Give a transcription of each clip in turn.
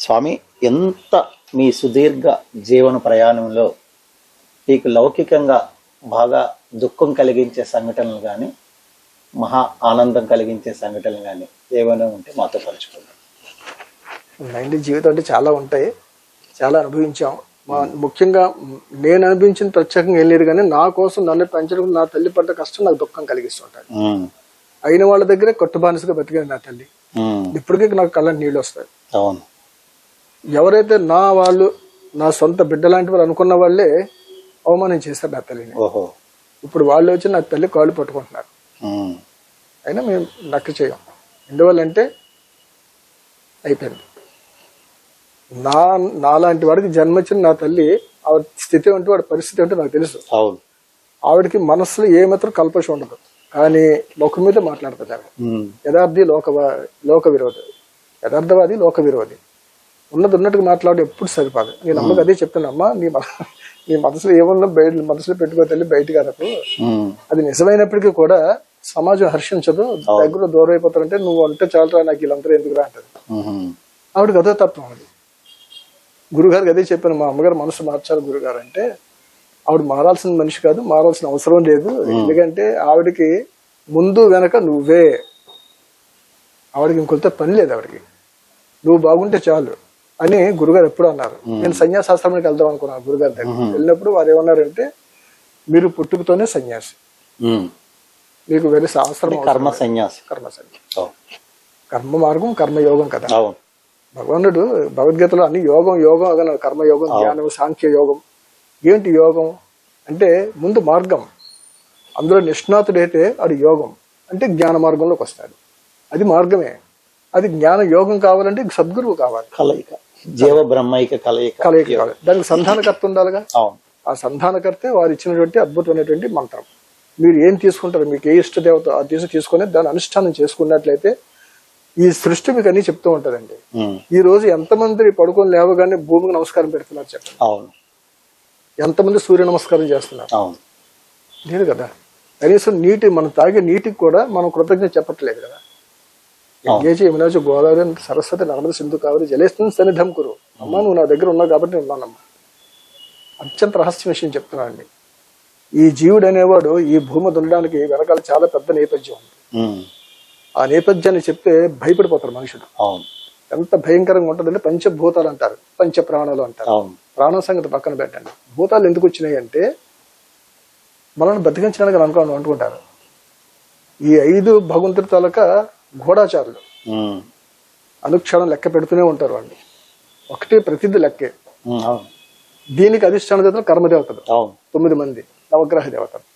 స్వామి, ఎంత మీ సుదీర్ఘ జీవన ప్రయాణంలో మీకు లౌకికంగా బాగా దుఃఖం కలిగించే సంఘటనలు కానీ మహా ఆనందం కలిగించే సంఘటనలు కానీ ఏమైనా ఉంటే మాతో పంచుకోండి. ఉన్నాయండి, జీవితం అంటే చాలా ఉంటాయి, చాలా అనుభవించాం. ముఖ్యంగా నేను అనుభవించిన ప్రత్యేకంగా ఏం లేదు, కానీ నా కోసం నన్ను పెంచడం, నా తల్లి పడ్డ కష్టం నాకు దుఃఖం కలిగిస్తుంటాడు. అయిన వాళ్ళ దగ్గరే కొట్టుబానిసగా బతికాను నా తల్లి. ఇప్పటికీ నాకు కళ్ళని నీళ్ళు వస్తాయి. అవును. ఎవరైతే నా వాళ్ళు నా సొంత బిడ్డ లాంటి వాళ్ళు అనుకున్న వాళ్ళే అవమానం చేస్తారు నా తల్లిని. ఇప్పుడు వాళ్ళు వచ్చి నా తల్లి కాళ్ళు పట్టుకుంటున్నారు. అయినా మేము లెక్క చేయం. ఎందువల్లంటే అయిపోయింది. నాలాంటి వాడికి జన్మచ్చిన నా తల్లి ఆవిడ స్థితి అంటే వాడి పరిస్థితి అంటే నాకు తెలుసు. ఆవిడకి మనసులో ఏమాత్రం కల్పషం ఉండదు, కానీ లోకం మీద మాట్లాడుతుంది ఆవిడ. యథార్థి లోక విరోధి, యథార్థవాది లోక విరోధి. ఉన్నది ఉన్నట్టుగా మాట్లాడి ఎప్పుడు సరిపోదు. నేను అమ్మకి అదే చెప్తాను, అమ్మ నీ మనసులో ఏమన్నా బయట మనసులో పెట్టుకో తల్లి, బయటకు అనకు. అది నిజమైనప్పటికీ కూడా సమాజం హర్షించదు, దగ్గర దూరం అయిపోతారంటే నువ్వు అంటే చాలరా, నాకు వీళ్ళందరూ ఎందుకురా అంటది. ఆవిడకి అదే తత్వం. అది గురుగారికి అదే చెప్పాను, మా అమ్మగారు మనసు మార్చాలి గురుగారు అంటే. ఆవిడ మారాల్సిన మనిషి కాదు, మారాల్సిన అవసరం లేదు. ఎందుకంటే ఆవిడకి ముందు వెనక నువ్వే. ఆవిడకి ఇంకొంత పని లేదు, ఆవిడకి నువ్వు బాగుంటే చాలు అని గురుగారు ఎప్పుడు అన్నారు. నేను సన్యాసాశ్రమానికి వెళ్దాం అనుకున్నాను గురుగారి దగ్గర. వెళ్ళినప్పుడు వారు ఏమన్నారంటే, మీరు పుట్టుకతోనే సన్యాసి, మీకు వేరే శాస్త్రం కర్మ సన్యాసి. కర్మ మార్గం కర్మయోగం కదా. భగవానుడు భగవద్గీతలో అన్ని యోగం యోగం అన్నారు. కర్మయోగం, జ్ఞానం, సాంఖ్య యోగం. ఏంటి యోగం అంటే ముందు మార్గం. అందులో నిష్ణాతుడైతే అది యోగం అంటే జ్ఞాన మార్గంలోకి వస్తాడు. అది మార్గమే. అది జ్ఞాన యోగం కావాలంటే సద్గురువు కావాలి. కలయిక, జీవ బ్రహ్మైక కలయిక కావాలి. దానికి సంధానకర్త ఉండాలిగా. ఆ సంధానకర్తే వారు ఇచ్చినటువంటి అద్భుతమైనటువంటి మంత్రం. మీరు ఏం తీసుకుంటారు, మీకు ఏ ఇష్ట దేవత ఆ తీసుకొని దాన్ని అనుష్ఠానం చేసుకున్నట్లయితే ఈ సృష్టి మీకు అన్ని చెప్తూ ఉంటదండి. ఈ రోజు ఎంతమంది పడుకొని లేవగానే భూమికి నమస్కారం పెడుతున్నారు చెప్పండి. ఎంతమంది సూర్య నమస్కారం చేస్తున్నారు? లేదు కదా. కనీసం నీటి, మనం తాగే నీటికి కూడా మనం కృతజ్ఞత చెప్పట్లేదు కదా. యమునాచ గోదావరి సరస్వతి నర్మద సింధు కావరి జలేస్తుంది సన్నిధం కురు. అమ్మ నువ్వు నా దగ్గర ఉన్నావు కాబట్టి నేను ఉన్నానమ్మా. అత్యంత రహస్య విషయం చెప్తున్నానండి. ఈ జీవుడు అనేవాడు ఈ భూమి దున్నడానికి వెనకాల చాలా పెద్ద నేపథ్యం ఉంది. ఆ నేపథ్యాన్ని చెప్తే భయపడిపోతారు మనుషులు. ఎంత భయంకరంగా ఉంటుందంటే పంచభూతాలు అంటారు, పంచ ప్రాణాలు అంటారు. ప్రాణం సంగతి పక్కన పెట్టండి. భూతాలు ఎందుకు వచ్చినాయి అంటే మనల్ని బతికించడానికి అనుకుంటారు. ఈ 5 భగవంతుడి తాలూకా ఘోడాచారులు అనుక్షణం లెక్క పెడుతూనే ఉంటారు. వాళ్ళు ఒకటి ప్రసిద్ధి లెక్కే. దీనికి అధిష్టాన దేవతలు కర్మదేవతలు 9 మంది నవగ్రహ దేవతలు.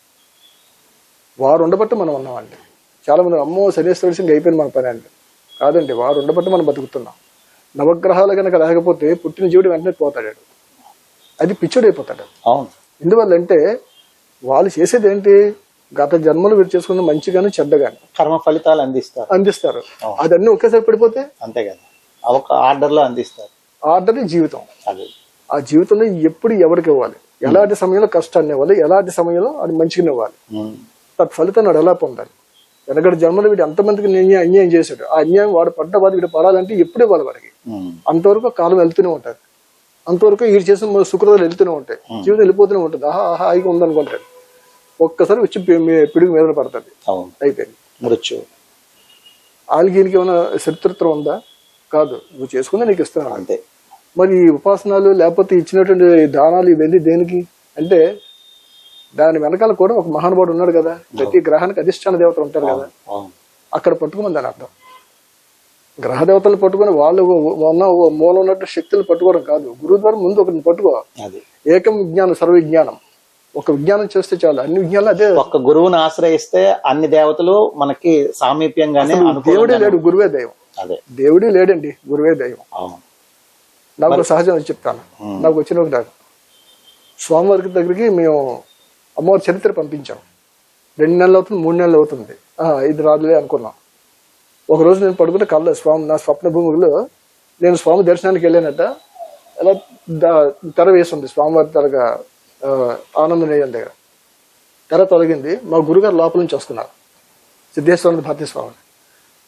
వారు ఉండబట్టి మనం ఉన్నామండి. చాలా మంది అమ్మో శనేశ్వరుడి సింగ్ అయిపోయింది మన పని అండి. కాదండి, వారు ఉండబట్టి మనం బతుకుతున్నాం. నవగ్రహాలు కనుక లేకపోతే పుట్టిన జీవుడు వెంటనే పోతాడు, అది పిచ్చుడైపోతాడు. ఎందువల్లంటే వాళ్ళు చేసేది ఏంటి, గత జన్మలు వీరు చేసుకున్న మంచిగాను చెడ్డగాను కర్మ ఫలితాలు అందిస్తారు. అదన్నీ ఒకేసారి పడిపోతే అంతే కదా, ఒక ఆర్డర్ లో అందిస్తారు. ఆర్డర్ జీవితం. ఆ జీవితంలో ఎప్పుడు ఎవరికి ఇవ్వాలి, ఎలాంటి సమయంలో కష్టాన్ని ఇవ్వాలి, ఎలాంటి సమయంలో అది మంచిగా ఇవ్వాలి, తత్ఫలితాన్ని వాడు ఎలా పొందాలి. వెనకటి జన్మలో వీడు ఎంతమందికి అన్యాయం చేశాడు, ఆ అన్యాయం వాడు పడ్డ బాధ వీడు పడాలంటే ఎప్పుడు ఇవ్వాలి వాడికి. అంతవరకు కాలం వెళ్తూనే ఉంటుంది, అంతవరకు వీడు చేసిన సుకృతాలు వెళ్తూనే ఉంటాయి, జీవితం వెళ్ళిపోతూనే ఉంటుంది. హాయిగా ఉందనుకుంటాడు. ఒక్కసారి వచ్చి పిడుగు మీద పడుతుంది, అయిపోయింది మృత్యు. వాళ్ళకి వీళ్ళకి ఏమైనా శత్రుత్వం ఉందా? కాదు, నువ్వు చేసుకుందా నీకు ఇస్తున్నాను అంతే. మరి ఈ ఉపాసనాలు లేకపోతే ఇచ్చినటువంటి దానాలు ఇవన్నీ దేనికి అంటే దాని వెనకాల కూడా ఒక మహానుభావుడు ఉన్నాడు కదా. ప్రతి గ్రహానికి అధిష్టాన దేవతలు ఉంటారు కదా, అక్కడ పట్టుకోమని దాని అర్థం. గ్రహ దేవతలు పట్టుకొని వాళ్ళు మూలం ఉన్నట్టు శక్తులు పట్టుకోవడం కాదు. గురువు ద్వారా ముందు ఒకరిని పట్టుకో. ఏకం విజ్ఞానం సర్వ విజ్ఞానం. ఒక విజ్ఞానం చేస్తే చాలు, అన్ని విజ్ఞానాలు అదే. ఒక గురువుని ఆశ్రయిస్తే అన్ని దేవతలు మనకి సామీప్యంగానే. దేవుడే లేడు, గురువే దైవం. అదే దేవుడే లేడండి, గురువే దైవం. నాకు సహజం చెప్తాను. నాకు వచ్చిన ఒక స్వామివారికి దగ్గరికి మేము అమ్మవారి చరిత్ర పంపించాం. 2 నెలలు అవుతుంది, 3 నెలలు అవుతుంది. ఇది రాదులే అనుకున్నాం. ఒకరోజు నేను పడుకుంటే కళ్ళ స్వామి నా స్వప్న భూమిలో నేను స్వామి దర్శనానికి వెళ్ళానట. ఎలా తెర వేసింది స్వామివారి తెరగా ఆనంద నిలయం దగ్గర. తెర తొలగింది. మా గురుగారు లోపల నుంచి వస్తున్నారు, సిద్ధేశ్వర భారతీ స్వామి.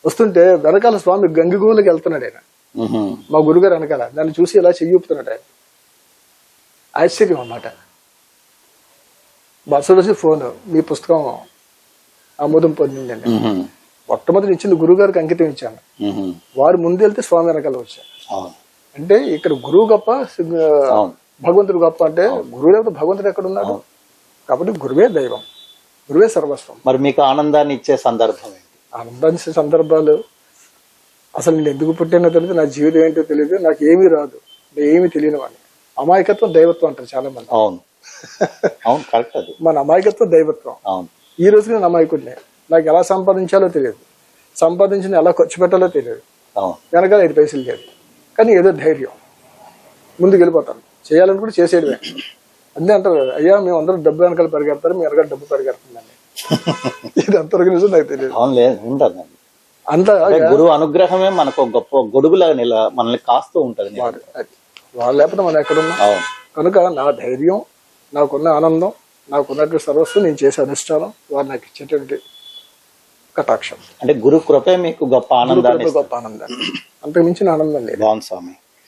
వస్తుంటే వెనకాల స్వామి గంగిగోవులకి వెళ్తున్నాడు. ఆయన మా గురుగారు వెనకాల దాన్ని చూసి ఇలా చెయ్యూపుతున్నాడు ఆయన. ఆశ్చర్యం అన్నమాట. మరుసటి రోజు ఫోన్, మీ పుస్తకం ఆమోదం పొందిందండి. మొట్టమొదటి ఇచ్చింది గురువు గారికి అంకితం ఇచ్చాను. వారు ముందు వెళ్తే స్వామి వెనకాల వచ్చాను. అంటే ఇక్కడ గురువు గొప్ప, భగవంతుడు గొప్ప. అంటే గురువు లేకపోతే భగవంతుడు ఎక్కడ ఉన్నాడు? కాబట్టి గురువే దైవం, గురువే సర్వస్వం. మరి మీకు ఆనందాన్ని ఇచ్చే సందర్భం ఏంటి? ఆనందాన్ని ఇచ్చే సందర్భాలు, అసలు నేను ఎందుకు పుట్టానో తెలియదు, నా జీవితం ఏంటో తెలియదు, నాకు ఏమీ రాదు, ఏమీ తెలియని వాడిని. అమాయకత్వం దైవత్వం అంటారు చాలా మంది. అవును, అవును, కరెక్ట్. అది మన అమాయకత్వం దైవత్వం. అవును. ఈ రోజు నేను అమాయకుడినే. నాకు ఎలా సంపాదించాలో తెలియదు, సంపాదించిన ఎలా ఖర్చు పెట్టాలో తెలియదు, వెనకాల 5 పైసలు లేదు. కానీ ఏదో ధైర్యం, ముందుకు వెళ్ళిపోతాను. చేయాలనుకుంటే చేసేయడమే. అన్నీ అంటారు, అయ్యా మేము అందరం డబ్బు వెనకాల పరిగెడతారు, మీ వెనకాల డబ్బు పరిగెడుతుందండి. ఇది అంతవరకు నిజం నాకు తెలియదు. అంత గురువు అనుగ్రహమే మనకు గొప్ప గొడుగులా మనల్ని కాస్తూ ఉంటది. వాళ్ళు లేకపోతే మనం ఎక్కడున్నా. కనుక నా ధైర్యం, నాకున్న ఆనందం, నాకున్నటువంటి సర్వస్వం, నేను చేసే అనుష్ఠానం, వారు నాకు ఇచ్చేటువంటి కటాక్షం. అంటే గురు కృపే మీకు గొప్ప ఆనందాన్ని, గొప్ప ఆనందాన్ని, అంతకు మించిన ఆనందం లేదు. బాగుంది స్వామి.